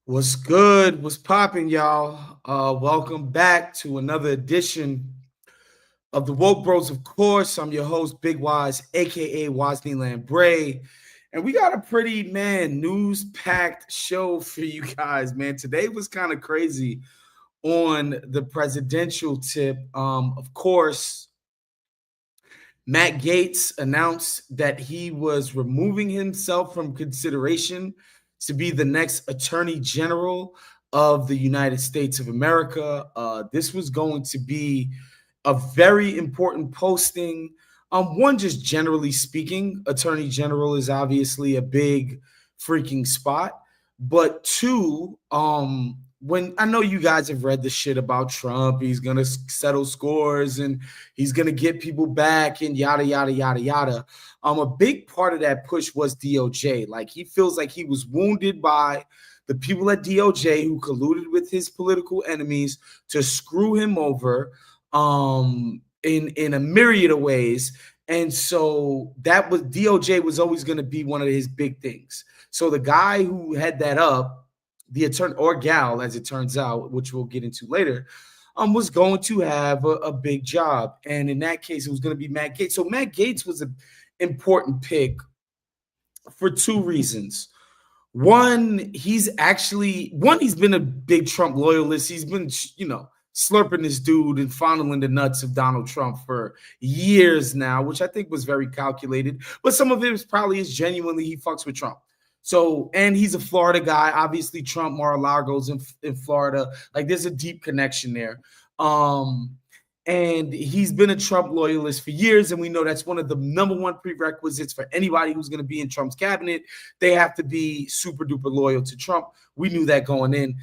What's good? What's popping, y'all? Welcome back to another edition of the Woke Bros. Of course, I'm your host, Big Wos AKA Wosny Lambre, and we got a pretty news-packed show for you guys. Man, today was kind of crazy on the presidential tip. Of course, Matt Gaetz announced that he was removing himself from consideration to be the next Attorney General of the United States of America. This was going to be a very important posting. One, just generally speaking, Attorney General is obviously a big freaking spot. But two, when I know you guys have read the shit about Trump, he's gonna settle scores and he's gonna get people back and yada yada yada yada. A big part of that push was DOJ. Like he feels like he was wounded by the people at DOJ who colluded with his political enemies to screw him over in a myriad of ways. And so that was DOJ was always going to be one of his big things. So the guy who had that up, the attorney or gal, as it turns out, which we'll get into later, was going to have a big job. And in that case, it was going to be Matt Gaetz. So Matt Gaetz was an important pick for two reasons. One, he's been a big Trump loyalist. He's been, slurping this dude and fondling the nuts of Donald Trump for years now, which I think was very calculated. But some of it is probably genuinely he fucks with Trump. So, and he's a Florida guy. Obviously, Trump, Mar-a-Lago's in Florida. Like, there's a deep connection there. And he's been a Trump loyalist for years, and we know that's one of the number one prerequisites for anybody who's going to be in Trump's cabinet. They have to be super duper loyal to Trump. We knew that going in.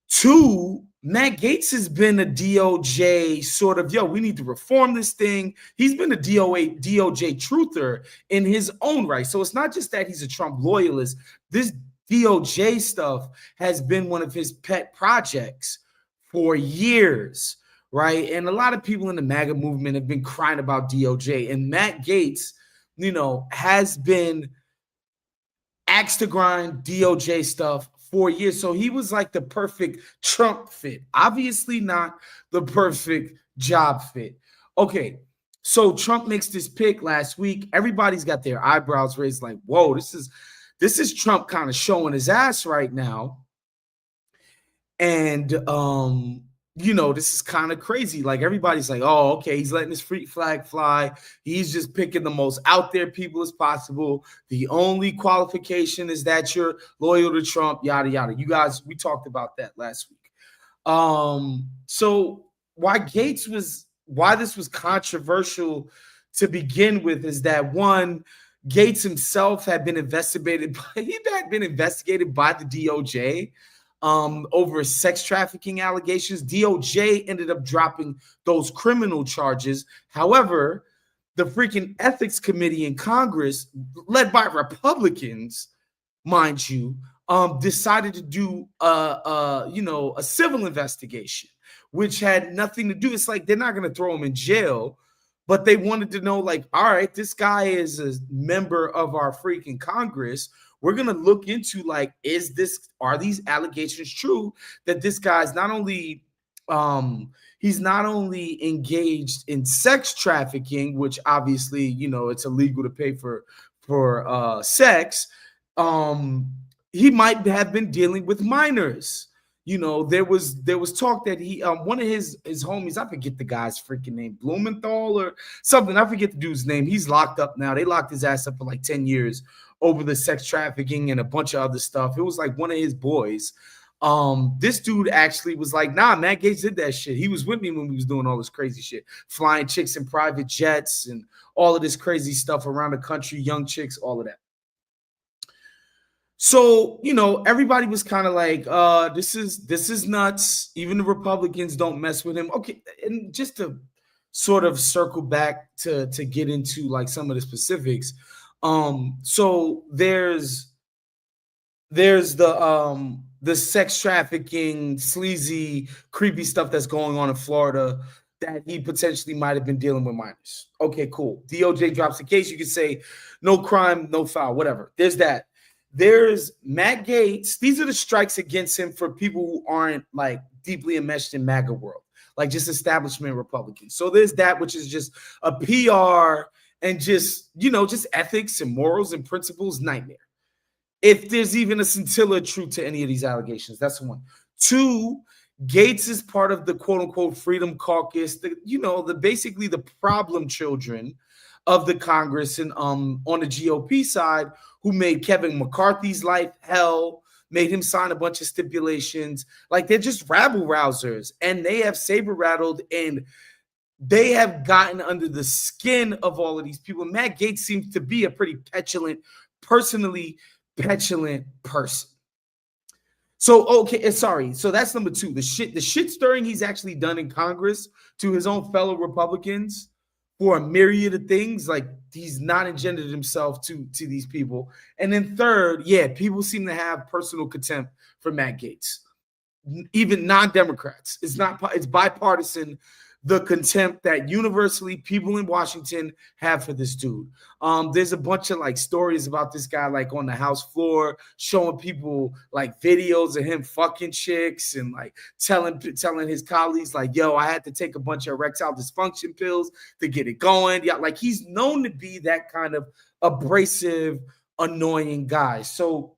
Two, Matt Gaetz has been a DOJ sort of, we need to reform this thing. He's been a DOJ truther in his own right. So it's not just that he's a Trump loyalist. This DOJ stuff has been one of his pet projects for years, right? And a lot of people in the MAGA movement have been crying about DOJ. And Matt Gaetz, has been axe to grind DOJ stuff 4 years. So he was like the perfect Trump fit. Obviously not the perfect job fit. Okay, so Trump makes this pick last week. Everybody's got their eyebrows raised like, whoa, this is Trump kind of showing his ass right now. And this is kind of crazy. Like everybody's like, oh, okay, he's letting his free flag fly. He's just picking the most out there people as possible. The only qualification is that you're loyal to Trump, yada, yada. You guys, we talked about that last week. So why this was controversial to begin with is that one, Gaetz himself had been investigated by the DOJ. Over sex trafficking allegations. DOJ ended up dropping those criminal charges. However, the freaking ethics committee in Congress, led by Republicans, mind you, decided to do a civil investigation, which had nothing to do. It's like they're not going to throw him in jail, but they wanted to know, like, all right, this guy is a member of our freaking Congress. We're going to look into, like, are these allegations true that this guy's not only he's not only engaged in sex trafficking, which obviously, it's illegal to pay for sex. He might have been dealing with minors. There was talk that he one of his homies, I forget the guy's freaking name, Blumenthal or something. I forget the dude's name. He's locked up now. They locked his ass up for like 10 years over the sex trafficking and a bunch of other stuff. It was like one of his boys. This dude actually was like, nah, Matt Gaetz did that shit. He was with me when we was doing all this crazy shit, flying chicks in private jets and all of this crazy stuff around the country, young chicks, all of that. So, everybody was kind of like, this is nuts. Even the Republicans don't mess with him. Okay, and just to sort of circle back to get into like some of the specifics. So there's the sex trafficking, sleazy, creepy stuff that's going on in Florida that he potentially might have been dealing with minors. Okay, cool. DOJ drops the case. You could say no crime, no foul, whatever. There's that. There's Matt Gaetz. These are the strikes against him for people who aren't like deeply enmeshed in MAGA world, like just establishment Republicans. So there's that, which is just a PR and just, just ethics and morals and principles nightmare. If there's even a scintilla of truth to any of these allegations, that's one. Two, Gaetz is part of the quote unquote Freedom Caucus, basically the problem children of the Congress and on the GOP side, who made Kevin McCarthy's life hell, made him sign a bunch of stipulations. Like, they're just rabble rousers, and they have saber rattled, and they have gotten under the skin of all of these people. Matt Gaetz seems to be a pretty personally petulant person. So, okay, sorry. So that's number two. The shit stirring he's actually done in Congress to his own fellow Republicans for a myriad of things, like he's not engendered himself to these people. And then third, people seem to have personal contempt for Matt Gaetz, even non-Democrats. It's bipartisan, the contempt that universally people in Washington have for this dude. There's a bunch of like stories about this guy, like on the House floor, showing people like videos of him fucking chicks and like telling his colleagues like, yo, I had to take a bunch of erectile dysfunction pills to get it going. Yeah, like he's known to be that kind of abrasive, annoying guy. So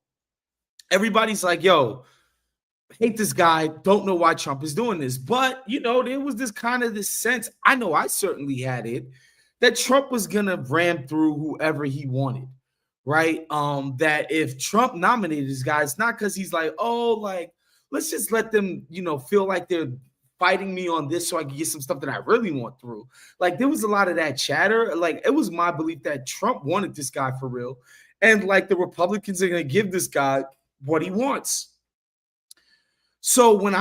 everybody's like, yo, hate this guy, don't know why Trump is doing this. But, there was this sense, I know I certainly had it, that Trump was going to ram through whoever he wanted, right? That if Trump nominated this guy, it's not because he's like, oh, like, let's just let them, feel like they're fighting me on this so I can get some stuff that I really want through. Like, there was a lot of that chatter. Like, it was my belief that Trump wanted this guy for real. And, like, the Republicans are going to give this guy what he wants. So when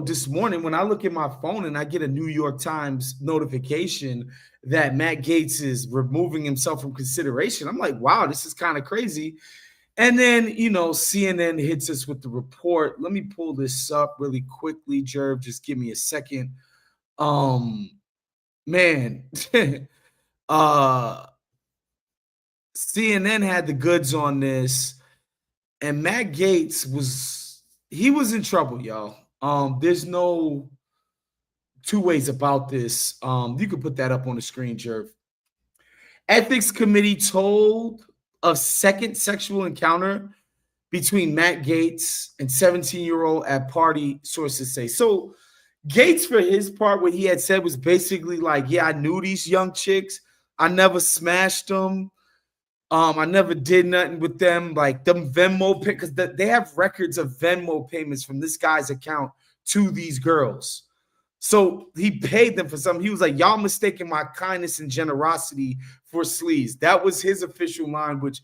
this morning, when I look at my phone and I get a New York Times notification that Matt Gaetz is removing himself from consideration, I'm like, wow, this is kind of crazy. And then, CNN hits us with the report. Let me pull this up really quickly, Jerv. Just give me a second. Man, CNN had the goods on this, and Matt Gaetz was in trouble, y'all. There's no two ways about this. You can put that up on the screen, Jerv. Ethics Committee told of second sexual encounter between Matt Gaetz and 17-year-old at party, sources say. So Gaetz, for his part, what he had said was basically like, yeah, I knew these young chicks. I never smashed them. I never did nothing with them, like them Venmo, because they have records of Venmo payments from this guy's account to these girls. So he paid them for something. He was like, y'all mistaking my kindness and generosity for sleaze. That was his official line, which,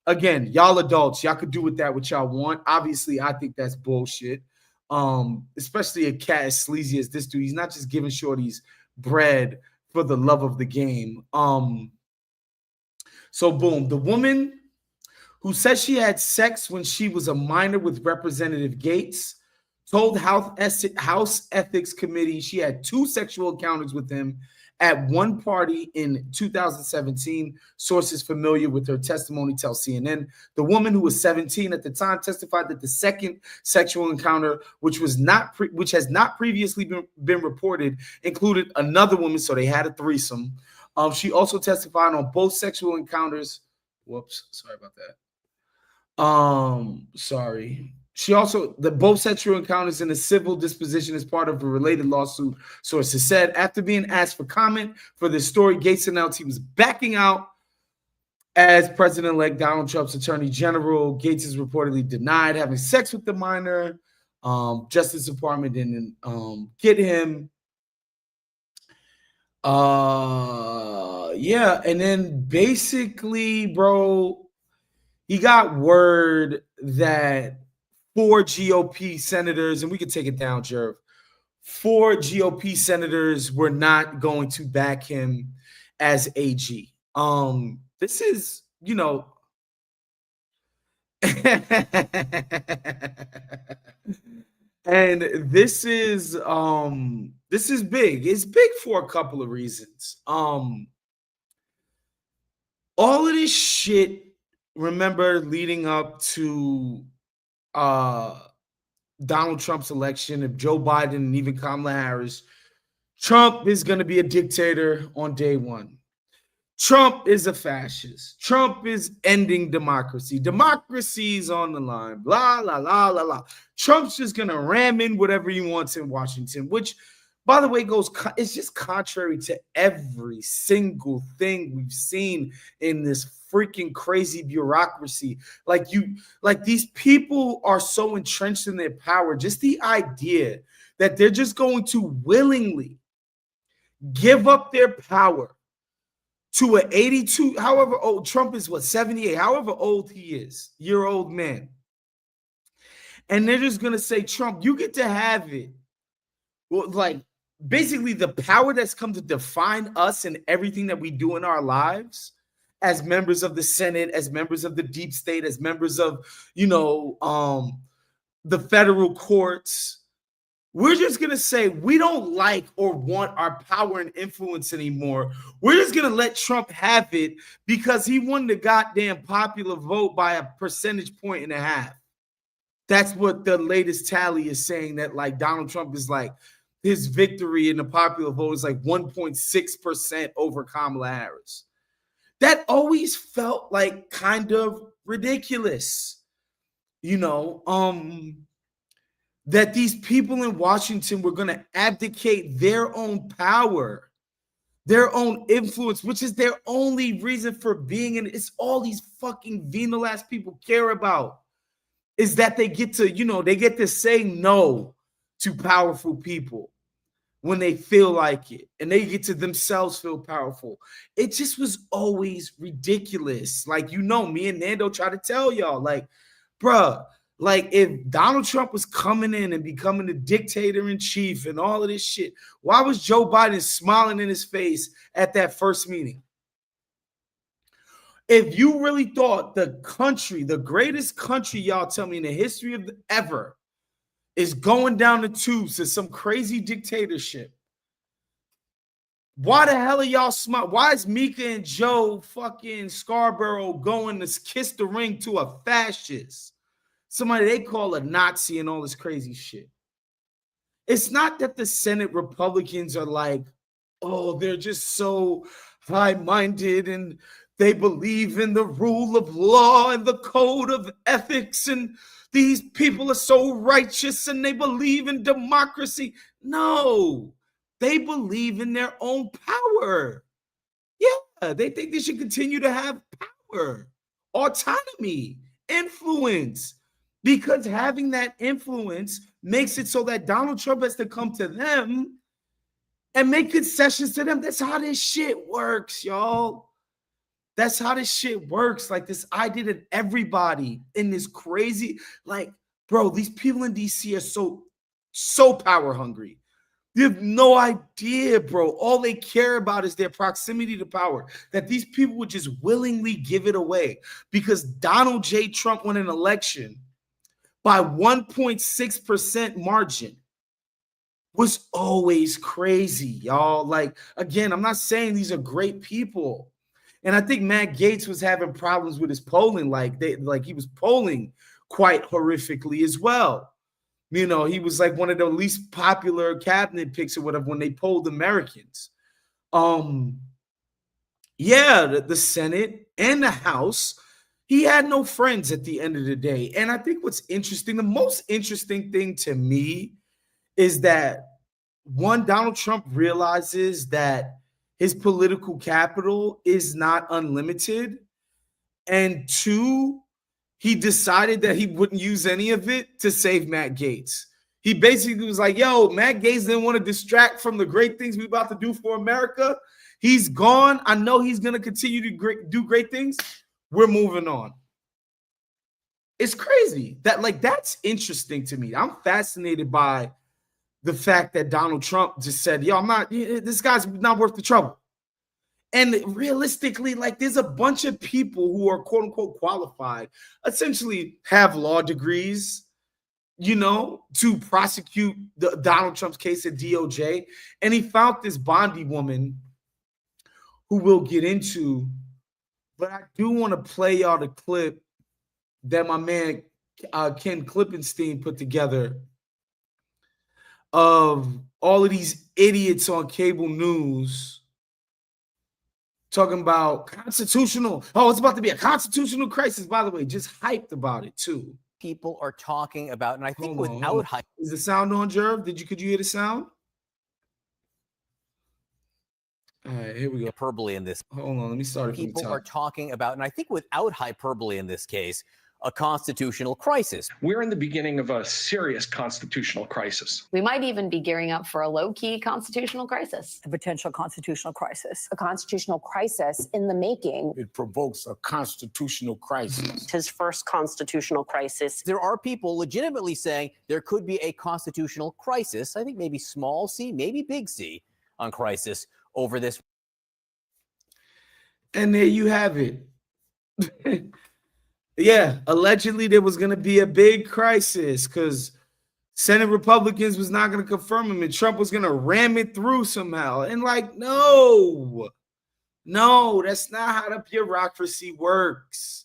again, y'all adults, y'all could do with that what y'all want. Obviously, I think that's bullshit. Especially a cat as sleazy as this dude. He's not just giving shorties bread for the love of the game. So boom, the woman who said she had sex when she was a minor with Representative Gaetz told House Ethics Committee she had 2 sexual encounters with him at one party in 2017. Sources familiar with her testimony tell CNN. The woman, who was 17 at the time, testified that the second sexual encounter, which has not previously been reported, included another woman, so they had a threesome. She also testified on both sexual encounters. Whoops, sorry about that. Both sexual encounters in a civil disposition as part of a related lawsuit, sources said. After being asked for comment for this story, Gaetz announced he was backing out as President-elect Donald Trump's Attorney General. Gaetz has reportedly denied having sex with the minor. Justice Department didn't get him. And then basically, bro, he got word that 4 GOP senators, and we can take it down, Jerv, 4 GOP senators were not going to back him as AG. This is, and this is big. It's big for a couple of reasons. All of this shit remember leading up to Donald Trump's election, if Joe Biden and even Kamala Harris, Trump is going to be a dictator on day one. Trump is a fascist. Trump is ending democracy. Democracy's on the line. Blah, la, la, la, la. Trump's just going to ram in whatever he wants in Washington, which, by the way, it's just contrary to every single thing we've seen in this freaking crazy bureaucracy. Like these people are so entrenched in their power. Just the idea that they're just going to willingly give up their power to an 82, however old Trump is, 78, however old he is, year-old man. And they're just going to say, Trump, you get to have it. Well, like, basically the power that's come to define us and everything that we do in our lives as members of the Senate, as members of the deep state, as members of, the federal courts. We're just going to say we don't like or want our power and influence anymore. We're just going to let Trump have it because he won the goddamn popular vote by a percentage point and a half. That's what the latest tally is saying, that like Donald Trump is like, his victory in the popular vote is like 1.6% over Kamala Harris. That always felt like kind of ridiculous, that these people in Washington were going to abdicate their own power, their own influence, which is their only reason for being in it. It's all these fucking venal ass people care about, is that they get to, they get to say no to powerful people when they feel like it, and they get to themselves feel powerful. It just was always ridiculous. Like, me and Nando try to tell y'all, like, bruh, like if Donald Trump was coming in and becoming the dictator in chief and all of this shit, why was Joe Biden smiling in his face at that first meeting? If you really thought the country, the greatest country, y'all tell me, in the history of ever, is going down the tubes to some crazy dictatorship, why the hell are y'all smart? Why is Mika and Joe fucking Scarborough going to kiss the ring to a fascist? Somebody they call a Nazi and all this crazy shit. It's not that the Senate Republicans are like, oh, they're just so high-minded and they believe in the rule of law and the code of ethics, and these people are so righteous and they believe in democracy. No, they believe in their own power. Yeah, they think they should continue to have power, autonomy, influence, because having that influence makes it so that Donald Trump has to come to them and make concessions to them. That's how this shit works, y'all. That's how this shit works. Like this idea that everybody in this crazy, like, bro, these people in DC are so power hungry. You have no idea, bro. All they care about is their proximity to power, that these people would just willingly give it away because Donald J. Trump won an election by 1.6% margin. Was always crazy, y'all. Like, again, I'm not saying these are great people. And I think Matt Gaetz was having problems with his polling. Like he was polling quite horrifically as well. He was like one of the least popular cabinet picks or whatever when they polled Americans. The Senate and the House, he had no friends at the end of the day. And I think what's interesting, the most interesting thing to me is that, one, Donald Trump realizes that his political capital is not unlimited. And two, he decided that he wouldn't use any of it to save Matt Gaetz. He basically was like, yo, Matt Gaetz didn't want to distract from the great things we're about to do for America. He's gone. I know he's going to continue to do great things. We're moving on. It's crazy. That's interesting to me. I'm fascinated by the fact that Donald Trump just said, yo, this guy's not worth the trouble. And realistically, there's a bunch of people who are quote unquote qualified, essentially have law degrees, to prosecute Donald Trump's case at DOJ. And he found this Bondi woman who we'll get into, But I do want to play y'all the clip that my man Ken Klippenstein put together of all of these idiots on cable news talking about constitutional. Oh, it's about to be a constitutional crisis. By the way, just hyped about it too. People are talking about, and I think Hold on. without hype. Is the sound on, Jerv? Could you hear the sound? All right, here we go. Hyperbole in this. Hold on, let me start it from the top. People are talking about, and I think without hyperbole in this case, a constitutional crisis. We're in the beginning of a serious constitutional crisis. We might even be gearing up for a low-key constitutional crisis. A potential constitutional crisis. A constitutional crisis in the making. It provokes a constitutional crisis. His first constitutional crisis. There are people legitimately saying there could be a constitutional crisis. I think maybe small c, maybe big C on crisis over this. And there you have it. Yeah, allegedly there was going to be a big crisis because Senate Republicans was not going to confirm him and Trump was going to ram it through somehow. And like, no, that's not how the bureaucracy works.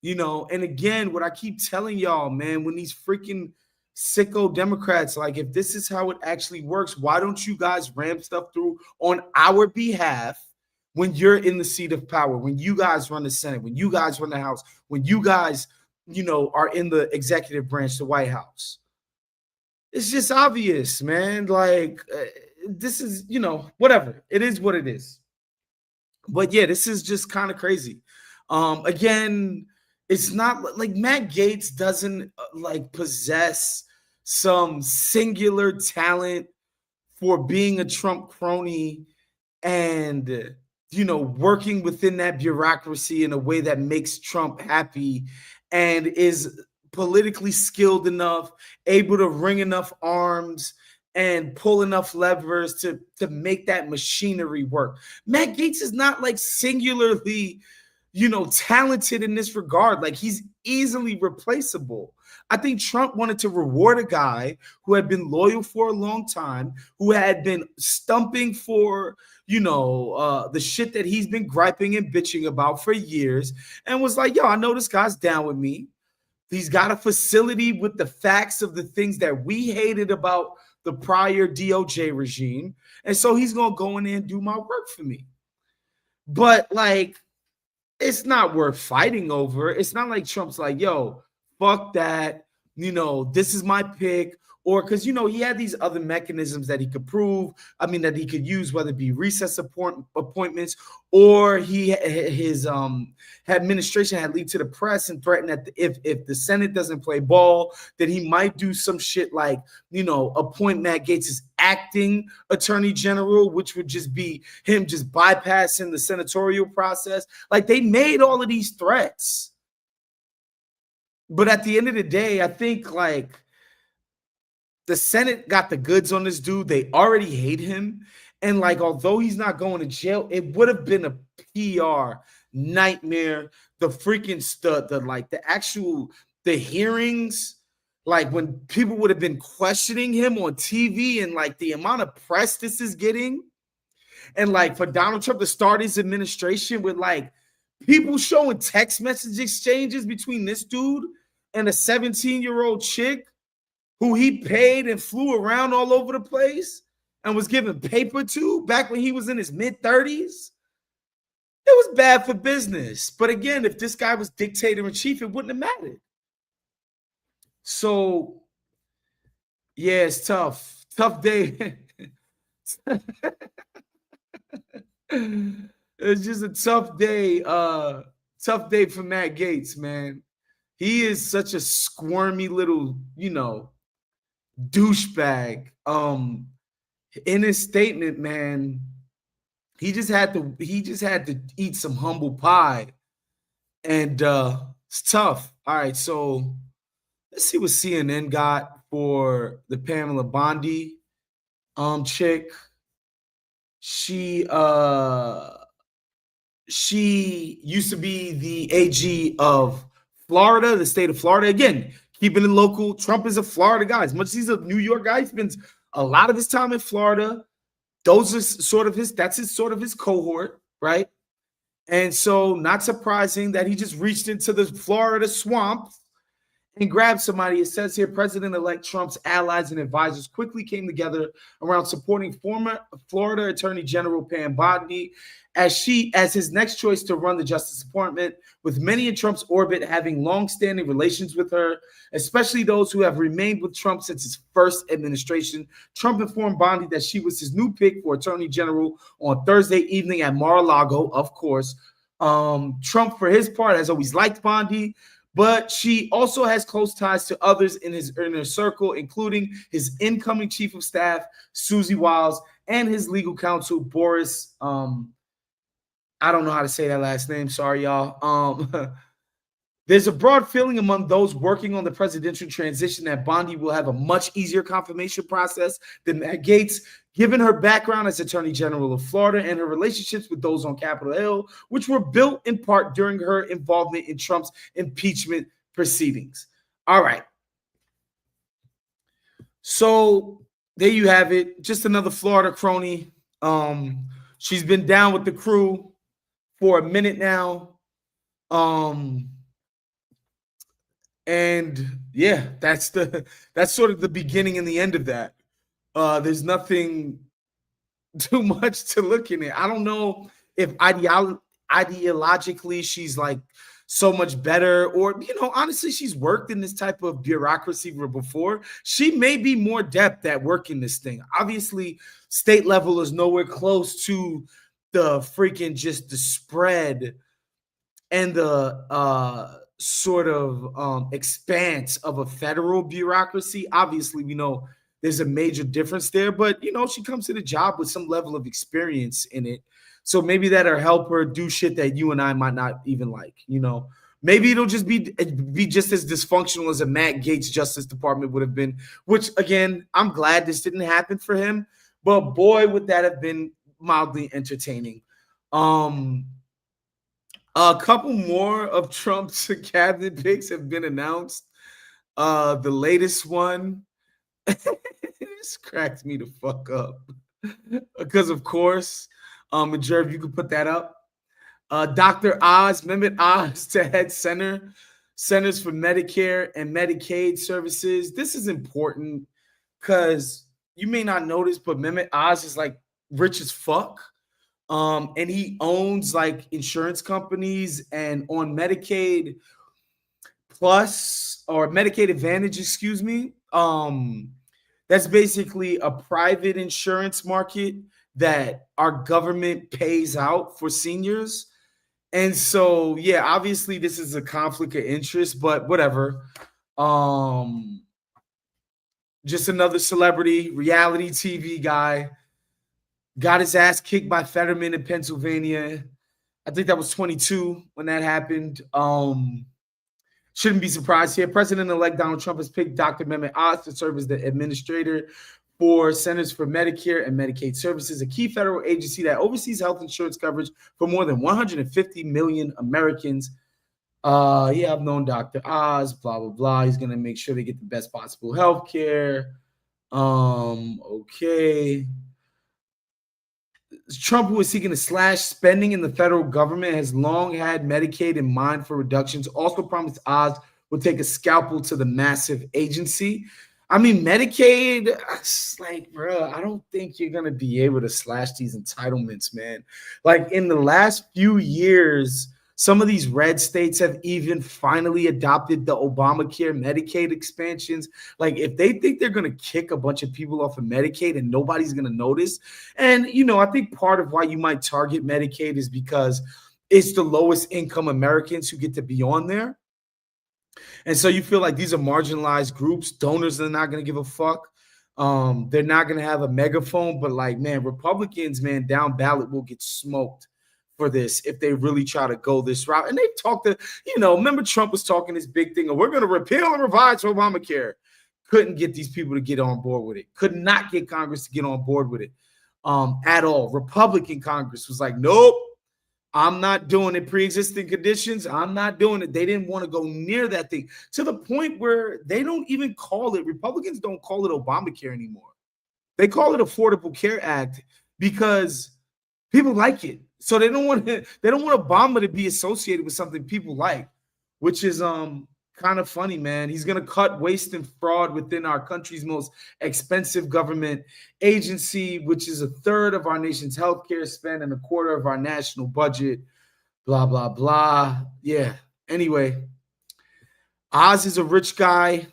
You know, and again, what I keep telling y'all, man, when these freaking sicko Democrats, like if this is how it actually works, why don't you guys ram stuff through on our behalf? When you're in the seat of power, when you guys run the Senate, when you guys run the House, when you guys, are in the executive branch, the White House. It's just obvious, man. Like, this is, whatever. It is what it is. But yeah, this is just kind of crazy. Again, it's not like Matt Gaetz doesn't possess some singular talent for being a Trump crony and working within that bureaucracy in a way that makes Trump happy and is politically skilled enough, able to wring enough arms and pull enough levers to make that machinery work. Matt Gaetz is not singularly, talented in this regard. Like he's easily replaceable. I think Trump wanted to reward a guy who had been loyal for a long time, who had been stumping for, the shit that he's been griping and bitching about for years, and was like, yo, I know this guy's down with me. He's got a facility with the facts of the things that we hated about the prior DOJ regime. And so he's going to go in there and do my work for me. But it's not worth fighting over. It's not like Trump's like, yo, fuck that. This is my pick. Or because, he had these other mechanisms that he could that he could use, whether it be recess appointments or his administration had leaked to the press and threatened that if the Senate doesn't play ball, that he might do some shit like, appoint Matt Gaetz as acting attorney general, which would just be him just bypassing the senatorial process. Like they made all of these threats. But at the end of the day, I think the Senate got the goods on this dude. They already hate him. And although he's not going to jail, it would have been a PR nightmare. The freaking the hearings, when people would have been questioning him on TV and the amount of press this is getting. And for Donald Trump to start his administration with people showing text message exchanges between this dude and a 17-year-old chick who he paid and flew around all over the place and was given paper to back when he was in his mid-30s. It was bad for business. But again, if this guy was dictator-in-chief, it wouldn't have mattered. So, yeah, it's tough. Tough day. It's just a tough day. Tough day for Matt Gaetz, man. He is such a squirmy little, douchebag. In his statement, man, he just had to eat some humble pie. And it's tough. All right, so let's see what CNN got for the Pamela Bondi chick. She used to be the AG of Florida, the state of Florida. Again, keeping it local. Trump is a Florida guy. As much as he's a New York guy, he spends a lot of his time in Florida. Those are sort of his cohort, right? And so not surprising that he just reached into the Florida swamp and grabbed somebody. It says here, President-elect Trump's allies and advisors quickly came together around supporting former Florida Attorney General Pam Bondi as his next choice to run the Justice Department, with many in Trump's orbit having long-standing relations with her, especially those who have remained with Trump since his first administration. Trump informed Bondi that she was his new pick for Attorney General on Thursday evening at Mar-a-Lago, of course. Trump, for his part, has always liked Bondi, but she also has close ties to others in his inner circle, including his incoming chief of staff, Susie Wiles, and his legal counsel, Boris. I don't know how to say that last name. Sorry, y'all. There's a broad feeling among those working on the presidential transition that Bondi will have a much easier confirmation process than Matt Gaetz, given her background as Attorney General of Florida and her relationships with those on Capitol Hill, which were built in part during her involvement in Trump's impeachment proceedings. All right. So there you have it. Just another Florida crony. She's been down with the crew for a minute now. And yeah, that's sort of the beginning and the end of that. There's nothing too much to look in it. I don't know if ideologically she's like so much better, or, you know, honestly, she's worked in this type of bureaucracy before. She may be more adept at working this thing. Obviously, state level is nowhere close to the freaking just the spread and the sort of expanse of a federal bureaucracy. Obviously, we know there's a major difference there, but, you know, she comes to the job with some level of experience in it. So maybe that'll help her do shit that you and I might not even like, you know. Maybe it'll just be just as dysfunctional as a Matt Gaetz Justice Department would have been, which, again, I'm glad this didn't happen for him. But boy, would that have been mildly entertaining. A couple more of Trump's cabinet picks have been announced. The latest one, this cracked me the fuck up. Because, of course, and Jerv, you could put that up. Dr. Oz, Mehmet Oz to head Centers for Medicare and Medicaid Services. This is important because you may not notice, but Mehmet Oz is like rich as fuck. And he owns like insurance companies, and on Medicaid Plus or Medicaid Advantage, excuse me. That's basically a private insurance market that our government pays out for seniors. And so, yeah, obviously this is a conflict of interest, but whatever. Just another celebrity, reality TV guy. Got his ass kicked by Fetterman in Pennsylvania. I think that was 22 when that happened. Shouldn't be surprised here. President-elect Donald Trump has picked Dr. Mehmet Oz to serve as the administrator for Centers for Medicare and Medicaid Services, a key federal agency that oversees health insurance coverage for more than 150 million Americans. Yeah, I've known Dr. Oz, blah, blah, blah. He's going to make sure they get the best possible health care. Okay. Trump, who is seeking to slash spending in the federal government, has long had Medicaid in mind for reductions. Also promised Oz will take a scalpel to the massive agency. I mean, Medicaid, it's like, bro, I don't think you're going to be able to slash these entitlements, man. Like, in the last few years, some of these red states have even finally adopted the Obamacare Medicaid expansions. Like, if they think they're going to kick a bunch of people off of Medicaid and nobody's going to notice, and, you know, I think part of why you might target Medicaid is because it's the lowest income Americans who get to be on there. And so you feel like these are marginalized groups. Donors are not going to give a fuck. They're not going to have a megaphone. But, like, man, Republicans, man, down ballot will get smoked for this if they really try to go this route. And they've talked to, you know, remember Trump was talking this big thing of we're going to repeal and revise Obamacare. Couldn't get these people to get on board with it. Could not get Congress to get on board with it at all. Republican Congress was like, nope. I'm not doing it. Pre-existing conditions, I'm not doing it. They didn't want to go near that thing to the point where they don't even call it, Republicans don't call it Obamacare anymore. They call it Affordable Care Act because People like it. So they don't want Obama to be associated with something people like, which is kind of funny, man. He's going to cut waste and fraud within our country's most expensive government agency, which is a third of our nation's healthcare spend and a quarter of our national budget, blah, blah, blah. Yeah. Anyway, Oz is a rich guy.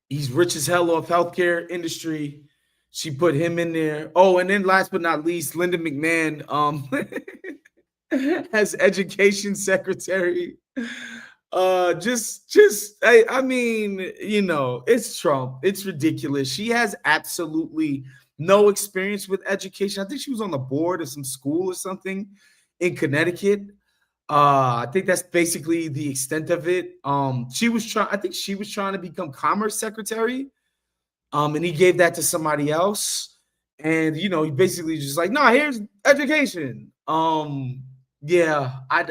He's rich as hell off healthcare industry. She put him in there. Oh, and then last but not least, Linda McMahon as education secretary. I mean, you know, it's Trump. It's ridiculous. She has absolutely no experience with education. I think she was on the board of some school or something in Connecticut. I think that's basically the extent of it. I think she was trying to become commerce secretary. And he gave that to somebody else. And, you know, he basically just like, no, here's education. Yeah, I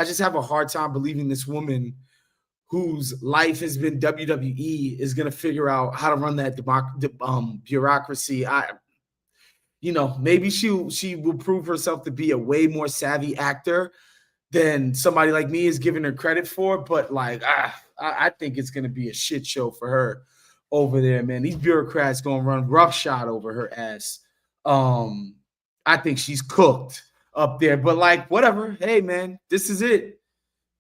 just have a hard time believing this woman whose life has been WWE is going to figure out how to run that bureaucracy. Maybe she will prove herself to be a way more savvy actor than somebody like me is giving her credit for. But like, I think it's going to be a shit show for her over there, man. These bureaucrats going to run roughshod over her ass. I think she's cooked up there, but like, whatever. Hey, man, this is it.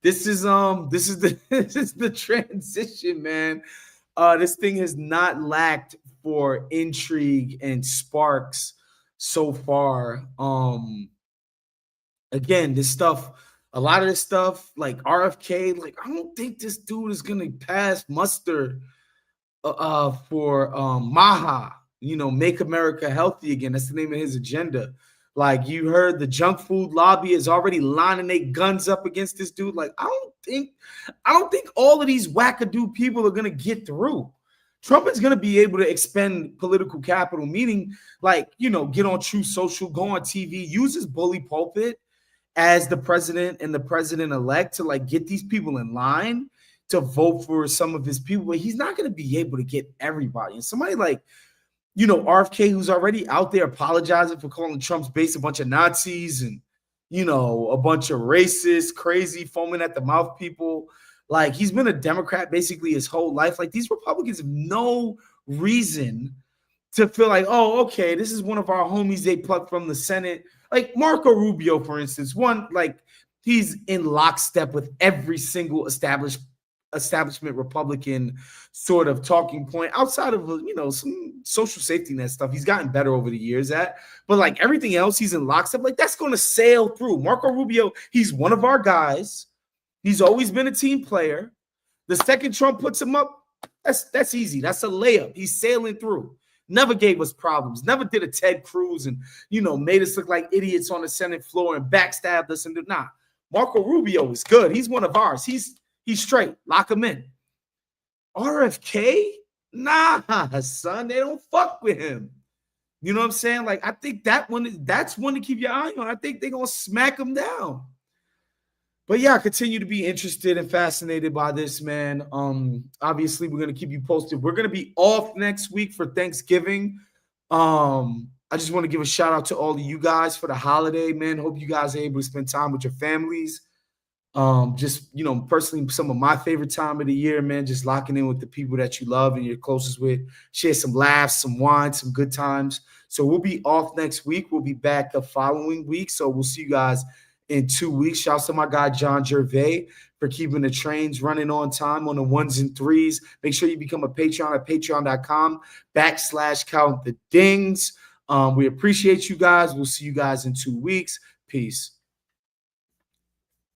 This is the transition, man. This thing has not lacked for intrigue and sparks so far. Again, a lot of this stuff, like RFK, like I don't think this dude is gonna pass muster for Maha, Make America Healthy Again. That's the name of his agenda. Like, you heard the junk food lobby is already lining their guns up against this dude. Like, I don't think all of these wackadoo people are gonna get through. Trump is gonna be able to expend political capital, meaning like, get on True Social, go on TV, use his bully pulpit as the president and the president-elect to like get these people in line to vote for some of his people, but he's not going to be able to get everybody. And somebody like, RFK, who's already out there apologizing for calling Trump's base a bunch of Nazis and, a bunch of racist, crazy, foaming at the mouth people. Like, he's been a Democrat basically his whole life. Like, these Republicans have no reason to feel like, oh, okay, this is one of our homies they plucked from the Senate. Like Marco Rubio, for instance, he's in lockstep with every single establishment Republican sort of talking point outside of, some social safety net stuff. He's gotten better over the years at, but like everything else, he's in lockstep. Like that's going to sail through. Marco Rubio, he's one of our guys. He's always been a team player. The second Trump puts him up, that's easy. That's a layup. He's sailing through. Never gave us problems. Never did a Ted Cruz and, made us look like idiots on the Senate floor and backstabbed us. And nah, Marco Rubio is good. He's one of ours. He's straight. Lock him in. RFK? Nah, son. They don't fuck with him. You know what I'm saying? Like, I think that's one to keep your eye on. I think they're going to smack him down. But yeah, I continue to be interested and fascinated by this, man. Obviously, we're going to keep you posted. We're going to be off next week for Thanksgiving. I just want to give a shout out to all of you guys for the holiday, man. Hope you guys are able to spend time with your families. Personally, some of my favorite time of the year, man, just locking in with the people that you love and you're closest with. Share some laughs, some wine, some good times. So we'll be off next week. We'll be back the following week. So we'll see you guys in 2 weeks. Shouts to my guy, John Gervais, for keeping the trains running on time on the 1s and 3s. Make sure you become a Patreon at patreon.com/countthedings. We appreciate you guys. We'll see you guys in 2 weeks. Peace.